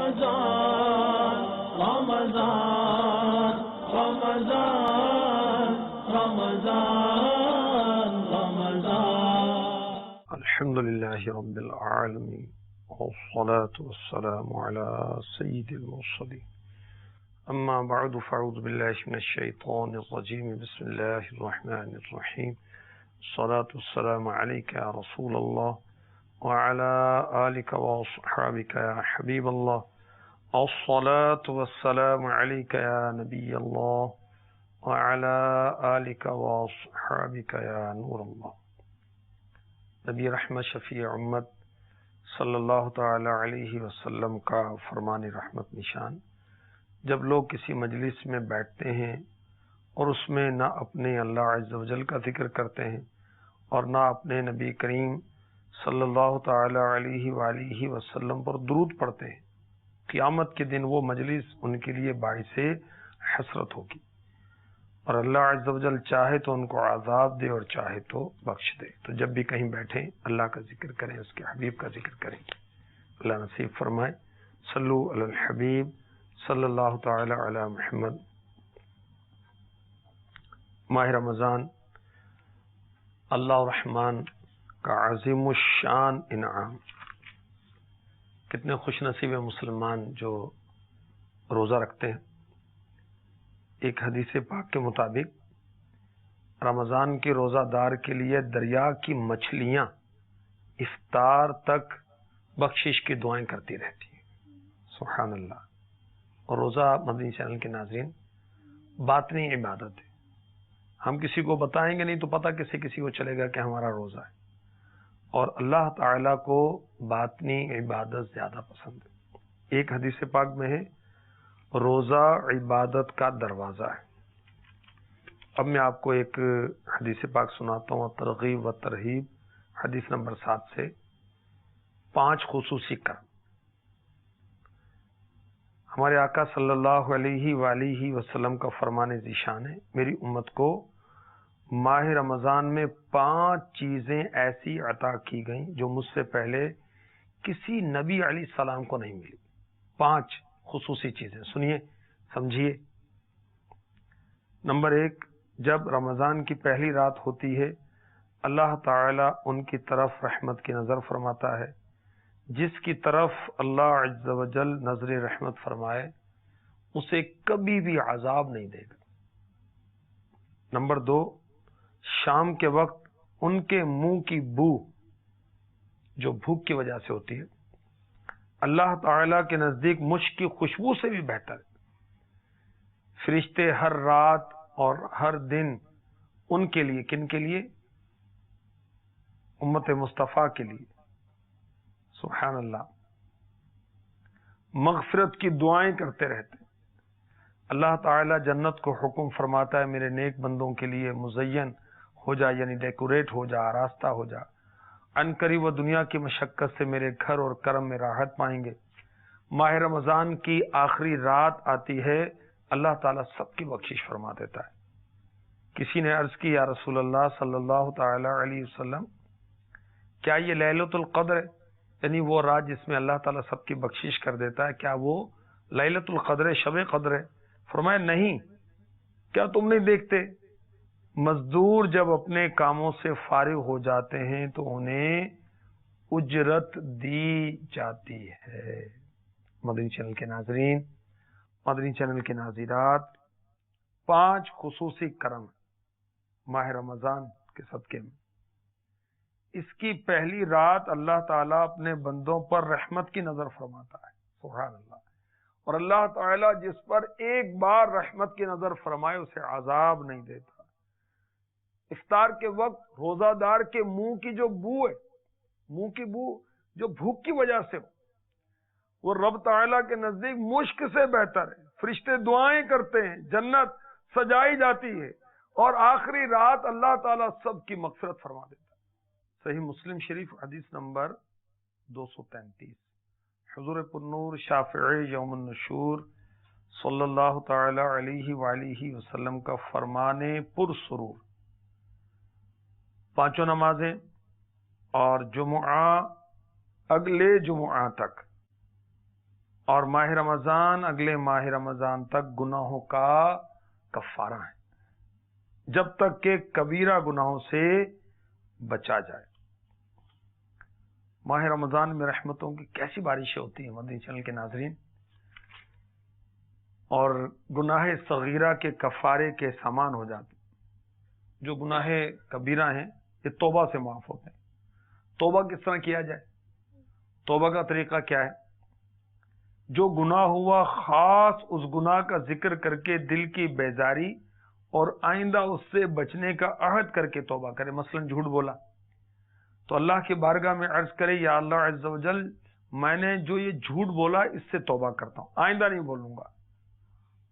رمضان رمضان رمضان رمضان رمضان الحمد لله رب العالمين والصلاة والسلام على سيد المرسلين أما بعد فأعوذ بالله من الشيطان الرجيم بسم الله الرحمن الرحيم الصلاة والسلام عليك يا رسول الله وعلى آلك وصحابك يا حبيب الله الصلاة والسلام عليك يا نبي الله وعلى آلك وصحابك يا نور الله. نبی رحمت شفیع امت صلی اللہ تعالی علیہ وسلم کا فرمان رحمت نشان، جب لوگ کسی مجلس میں بیٹھتے ہیں اور اس میں نہ اپنے اللہ عز و جل کا ذکر کرتے ہیں اور نہ اپنے نبی کریم صلی اللہ تعالی علیہ وآلہ وسلم پر درود پڑھتے ہیں، قیامت کے دن وہ مجلس ان کے لیے باعث حسرت ہوگی، اور اللہ عز و جل چاہے تو ان کو عذاب دے اور چاہے تو بخش دے۔ تو جب بھی کہیں بیٹھیں اللہ کا ذکر کریں، اس کے حبیب کا ذکر کریں، اللہ نصیب فرمائے۔ صلو علی الحبیب صلی اللہ تعالی علی محمد۔ ماہ رمضان اللہ الرحمن کا عظیم الشان انعام، کتنے خوش نصیب مسلمان جو روزہ رکھتے ہیں۔ ایک حدیث پاک کے مطابق رمضان کے روزہ دار کے لیے دریا کی مچھلیاں افطار تک بخشش کی دعائیں کرتی رہتی ہیں، سبحان اللہ۔ اور روزہ مدنی چینل کے ناظرین باطنی عبادت ہے، ہم کسی کو بتائیں گے نہیں تو پتہ کسی کو چلے گا کہ ہمارا روزہ ہے، اور اللہ تعالیٰ کو باطنی عبادت زیادہ پسند ہے۔ ایک حدیث پاک میں ہے روزہ عبادت کا دروازہ ہے۔ اب میں آپ کو ایک حدیث پاک سناتا ہوں، ترغیب و ترہیب، حدیث نمبر 7 سے 5 خصوصی کرم۔ ہمارے آقا صلی اللہ علیہ وآلہ وسلم کا فرمان ذیشان ہے، میری امت کو ماہ رمضان میں 5 چیزیں ایسی عطا کی گئیں جو مجھ سے پہلے کسی نبی علیہ السلام کو نہیں ملی۔ 5 خصوصی چیزیں، سنیے سمجھیے۔ نمبر 1، جب رمضان کی پہلی رات ہوتی ہے اللہ تعالیٰ ان کی طرف رحمت کی نظر فرماتا ہے، جس کی طرف اللہ عز و جل نظر رحمت فرمائے اسے کبھی بھی عذاب نہیں دے گا۔ نمبر 2، شام کے وقت ان کے منہ کی بو جو بھوک کی وجہ سے ہوتی ہے اللہ تعالیٰ کے نزدیک مشک کی خوشبو سے بھی بہتر ہے۔ فرشتے ہر رات اور ہر دن ان کے لیے، کن کے لیے؟ امت مصطفیٰ کے لیے، سبحان اللہ، مغفرت کی دعائیں کرتے رہتے ہیں۔ اللہ تعالیٰ جنت کو حکم فرماتا ہے میرے نیک بندوں کے لیے مزین ہو جا، یعنی ڈیکوریٹ ہو جا، آراستہ ہو جا، ان قریب وہ دنیا کی مشقت سے میرے گھر اور کرم میں راحت پائیں گے۔ ماہ رمضان کی آخری رات آتی ہے اللہ تعالیٰ سب کی بخشش فرما دیتا ہے۔ کسی نے عرض کی یا رسول اللہ صلی اللہ تعالی علیہ وسلم، کیا یہ لیلۃ القدر ہے؟ یعنی وہ رات جس میں اللہ تعالیٰ سب کی بخشش کر دیتا ہے، کیا وہ لیلۃ القدر شب قدر ہے؟ فرمایا نہیں، کیا تم نہیں دیکھتے مزدور جب اپنے کاموں سے فارغ ہو جاتے ہیں تو انہیں اجرت دی جاتی ہے۔ مدنی چینل کے ناظرین، مدنی چینل کے ناظرات، 5 خصوصی کرم ماہ رمضان کے صدقے میں۔ اس کی پہلی رات اللہ تعالیٰ اپنے بندوں پر رحمت کی نظر فرماتا ہے، سبحان اللہ۔ اور اللہ تعالیٰ جس پر ایک بار رحمت کی نظر فرمائے اسے عذاب نہیں دیتا۔ افطار کے وقت روزہ دار کے منہ کی جو بو ہے، منہ کی بو جو بھوک کی وجہ سے ہو، وہ رب تعالیٰ کے نزدیک مشک سے بہتر ہے۔ فرشتے دعائیں کرتے ہیں، جنت سجائی جاتی ہے، اور آخری رات اللہ تعالیٰ سب کی مغفرت فرما دیتا ہے۔ صحیح مسلم شریف حدیث نمبر 233، حضور پرنور شافعی یوم النشور صلی اللہ تعالی علیہ وآلہ وسلم کا فرمان پرسرور، 5 نمازیں اور جمعہ اگلے جمعہ تک اور ماہ رمضان اگلے ماہ رمضان تک گناہوں کا کفارہ ہے، جب تک کہ کبیرہ گناہوں سے بچا جائے۔ ماہ رمضان میں رحمتوں کی کیسی بارشیں ہوتی ہیں مدنی چینل کے ناظرین، اور گناہ صغیرہ کے کفارے کے سامان ہو جاتے۔ جو گناہ کبیرہ ہیں یہ توبہ سے معاف ہوتے ہیں۔ توبہ کس طرح کیا جائے؟ توبہ کا طریقہ کیا ہے؟ جو گناہ ہوا خاص اس گناہ کا ذکر کر کے دل کی بیزاری اور آئندہ اس سے بچنے کا عہد کر کے توبہ کرے۔ مثلا جھوٹ بولا تو اللہ کی بارگاہ میں عرض کرے، یا اللہ عز و جل، میں نے جو یہ جھوٹ بولا اس سے توبہ کرتا ہوں، آئندہ نہیں بولوں گا۔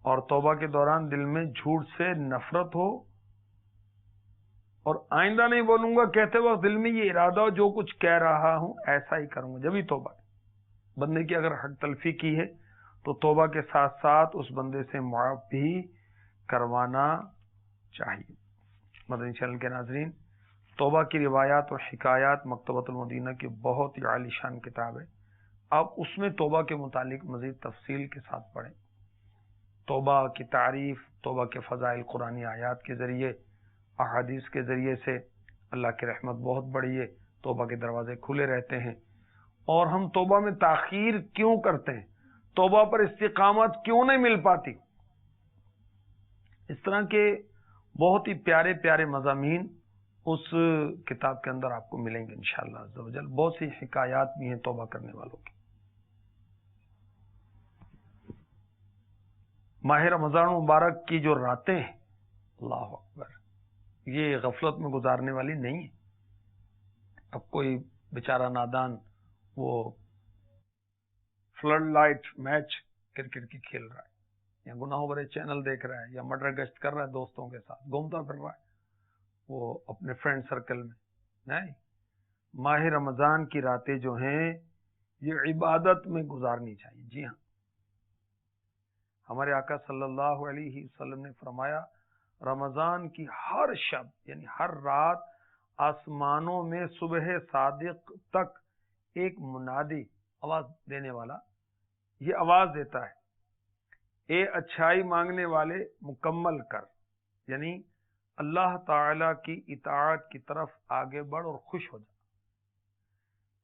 اور توبہ کے دوران دل میں جھوٹ سے نفرت ہو اور آئندہ نہیں بولوں گا کہتے وقت دل میں یہ ارادہ ہو جو کچھ کہہ رہا ہوں ایسا ہی کروں گا، جبھی توبہ ہے۔ بندے کی اگر حق تلفی کی ہے تو توبہ کے ساتھ ساتھ اس بندے سے معاف بھی کروانا چاہیے۔ مدنی چینل کے ناظرین، توبہ کی روایات اور حکایات مکتبۃ المدینہ کی بہت ہی عالی شان کتاب ہے، آپ اس میں توبہ کے متعلق مزید تفصیل کے ساتھ پڑھیں۔ توبہ کی تعریف، توبہ کے فضائل قرآنی آیات کے ذریعے، احادیث کے ذریعے سے اللہ کی رحمت بہت بڑی ہے، توبہ کے دروازے کھلے رہتے ہیں۔ اور ہم توبہ میں تاخیر کیوں کرتے ہیں؟ توبہ پر استقامت کیوں نہیں مل پاتی؟ اس طرح کے بہت ہی پیارے پیارے مضامین اس کتاب کے اندر آپ کو ملیں گے انشاءاللہ عز و جل۔ بہت سی حکایات بھی ہیں توبہ کرنے والوں کی۔ ماہ رمضان مبارک کی جو راتیں ہیں، اللہ اکبر، یہ غفلت میں گزارنے والی نہیں ہے۔ اب کوئی بیچارہ نادان وہ فلڈ لائٹ میچ کرکٹ کی کھیل رہا ہے، یا گناہوں بھرے چینل دیکھ رہا ہے، یا مڈر گشت کر رہا ہے، دوستوں کے ساتھ گھومتا پھر رہا ہے وہ اپنے فرینڈ سرکل میں۔ نہیں، ماہ رمضان کی راتیں جو ہیں یہ عبادت میں گزارنی چاہیے۔ جی ہاں، ہمارے آقا صلی اللہ علیہ وسلم نے فرمایا، رمضان کی ہر شب یعنی ہر رات آسمانوں میں صبح صادق تک ایک منادی آواز دینے والا یہ آواز دیتا ہے، اے اچھائی مانگنے والے مکمل کر، یعنی اللہ تعالی کی اطاعت کی طرف آگے بڑھ اور خوش ہو جا،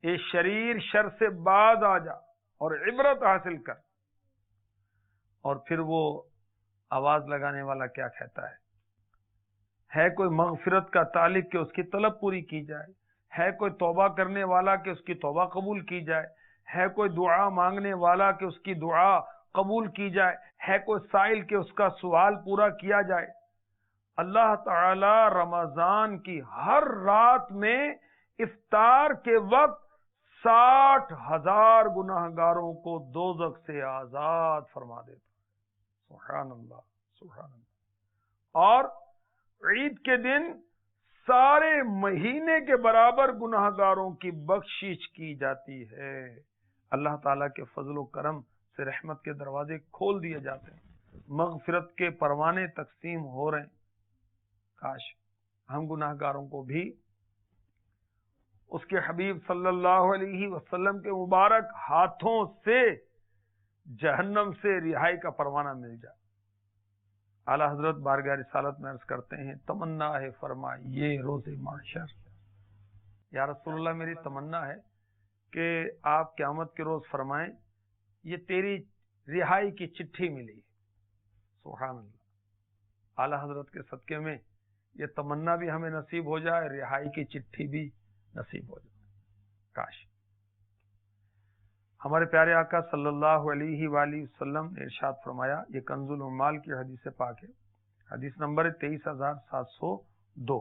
اے شریر شر سے باز آ جا اور عبرت حاصل کر۔ اور پھر وہ آواز لگانے والا کیا کہتا ہے کوئی مغفرت کا طالب کہ اس کی طلب پوری کی جائے، ہے کوئی توبہ کرنے والا کہ اس کی توبہ قبول کی جائے، ہے کوئی دعا مانگنے والا کہ اس کی دعا قبول کی جائے، ہے کوئی سائل کہ اس کا سوال پورا کیا جائے۔ اللہ تعالی رمضان کی ہر رات میں افطار کے وقت 60,000 گناہگاروں کو دوزخ سے آزاد فرما دیتا ہے۔ سبحان اللہ، سبحان اللہ۔ اور عید کے دن سارے مہینے کے برابر گناہگاروں کی بخشش کی جاتی ہے۔ اللہ تعالیٰ کے فضل و کرم سے رحمت کے دروازے کھول دیے جاتے ہیں، مغفرت کے پروانے تقسیم ہو رہے ہیں۔ کاش ہم گناہگاروں کو بھی اس کے حبیب صلی اللہ علیہ وسلم کے مبارک ہاتھوں سے جہنم سے رہائی کا پروانہ مل جائے۔ اعلی حضرت بارگاہ رسالت میں عرض کرتے ہیں، تمنا ہے فرمائیے روز محشر، یا رسول اللہ میری تمنا ہے کہ آپ قیامت کے روز فرمائیں یہ تیری رہائی کی چٹھی ملی۔ سبحان اللہ، اعلی حضرت کے صدقے میں یہ تمنا بھی ہمیں نصیب ہو جائے، رہائی کی چٹھی بھی نصیب ہو جائے۔ کاش ہمارے پیارے آقا صلی اللہ علیہ وآلہ وسلم نے ارشاد فرمایا، یہ کنز العمال کی حدیث پاک ہے، حدیث نمبر 23,702۔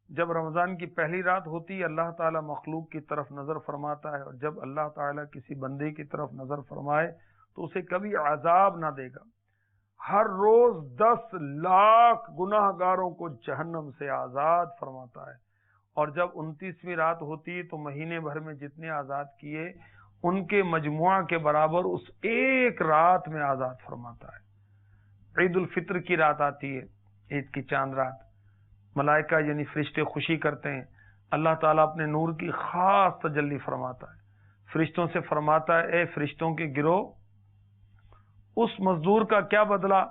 جب رمضان کی پہلی رات ہوتی ہے اللہ تعالیٰ مخلوق کی طرف نظر فرماتا ہے، اور جب اللہ تعالیٰ کسی بندے کی طرف نظر فرمائے تو اسے کبھی عذاب نہ دے گا۔ ہر روز 10 لاکھ گناہ گاروں کو جہنم سے آزاد فرماتا ہے، اور جب 29ویں رات ہوتی ہے تو مہینے بھر میں جتنے آزاد کیے ان کے مجموعہ کے برابر اس ایک رات میں آزاد فرماتا ہے۔ عید الفطر کی رات آتی ہے، عید کی چاند رات، ملائکہ یعنی فرشتے خوشی کرتے ہیں، اللہ تعالیٰ اپنے نور کی خاص تجلی فرماتا ہے، فرشتوں سے فرماتا ہے اے فرشتوں کے گروہ، اس مزدور کا کیا بدلہ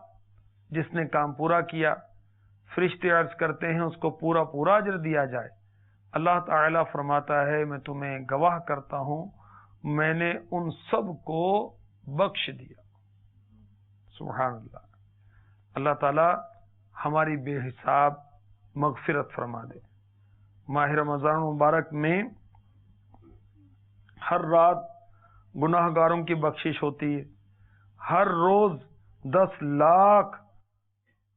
جس نے کام پورا کیا؟ فرشتے عرض کرتے ہیں اس کو پورا پورا اجر دیا جائے۔ اللہ تعالیٰ فرماتا ہے میں تمہیں گواہ کرتا ہوں میں نے ان سب کو بخش دیا۔ سبحان اللہ۔ اللہ تعالیٰ ہماری بے حساب مغفرت فرما دے۔ ماہ رمضان مبارک میں ہر رات گناہ گاروں کی بخشش ہوتی ہے، ہر روز 10 لاکھ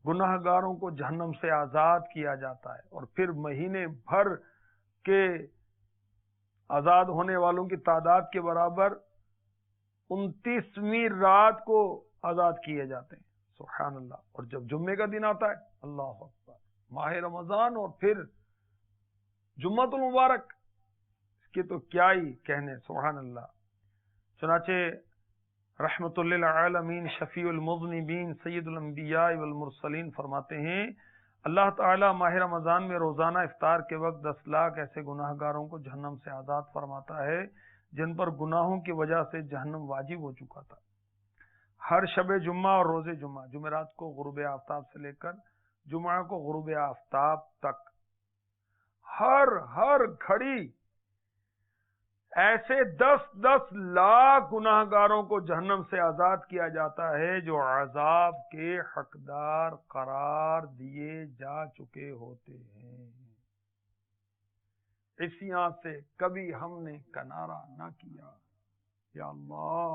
گناہ گاروں کو جہنم سے آزاد کیا جاتا ہے، اور پھر مہینے بھر کے آزاد ہونے والوں کی تعداد کے برابر 29ویں رات کو آزاد کیے جاتے ہیں۔ سبحان اللہ۔ اور جب جمعے کا دن آتا ہے، اللہ اکبر، ماہ رمضان اور پھر جمعۃ المبارک، اس کے تو کیا ہی کہنے۔ سبحان اللہ۔ چنانچہ رحمت للعالمین شفیع المذنبین سید الانبیاء والمرسلین فرماتے ہیں اللہ تعالیٰ ماہ رمضان میں روزانہ افطار کے وقت 10 لاکھ ایسے گناہ گاروں کو جہنم سے آزاد فرماتا ہے جن پر گناہوں کی وجہ سے جہنم واجب ہو چکا تھا۔ ہر شب جمعہ اور روز جمعہ، جمعرات کو غروب آفتاب سے لے کر جمعہ کو غروب آفتاب تک، ہر گھڑی ایسے 10 لاکھ گناہ گاروں کو جہنم سے آزاد کیا جاتا ہے جو عذاب کے حقدار قرار دیے جا چکے ہوتے ہیں۔ عصیاں سے کبھی ہم نے کنارہ نہ کیا، یا اللہ،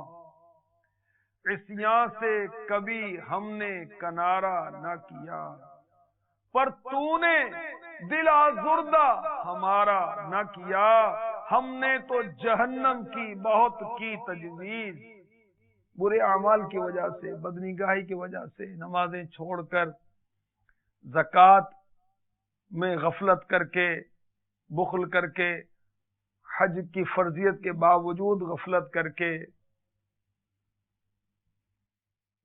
عصیاں سے کبھی ہم نے کنارہ نہ کیا، پر تو نے دل آزردہ ہمارا نہ کیا، ہم نے تو جہنم کی بہت کی تجویز، برے اعمال کی وجہ سے، بدنگاہی کی وجہ سے، نمازیں چھوڑ کر، زکوٰۃ میں غفلت کر کے، بخل کر کے، حج کی فرضیت کے باوجود غفلت کر کے،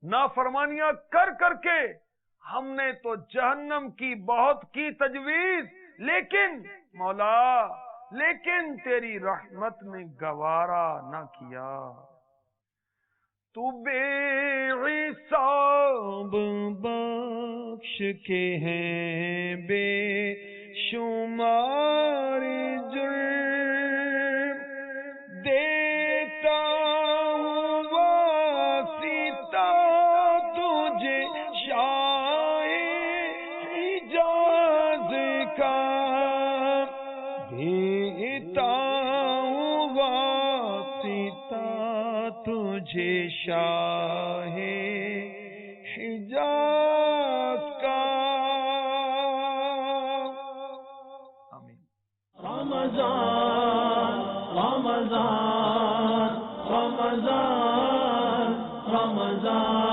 نافرمانیاں کر کر کے، ہم نے تو جہنم کی بہت کی تجویز، لیکن مولا، لیکن تیری رحمت نے گوارا نہ کیا۔ تو بے حساب بخش کے ہیں بے شمار جرم، دیتا ہوں واسطہ تجھے شاہ حجاز کا، دیتا ہوں واسطہ تجھے شاہ حجاز کا۔ آمین۔ رمضان رمضان رمضان رمضان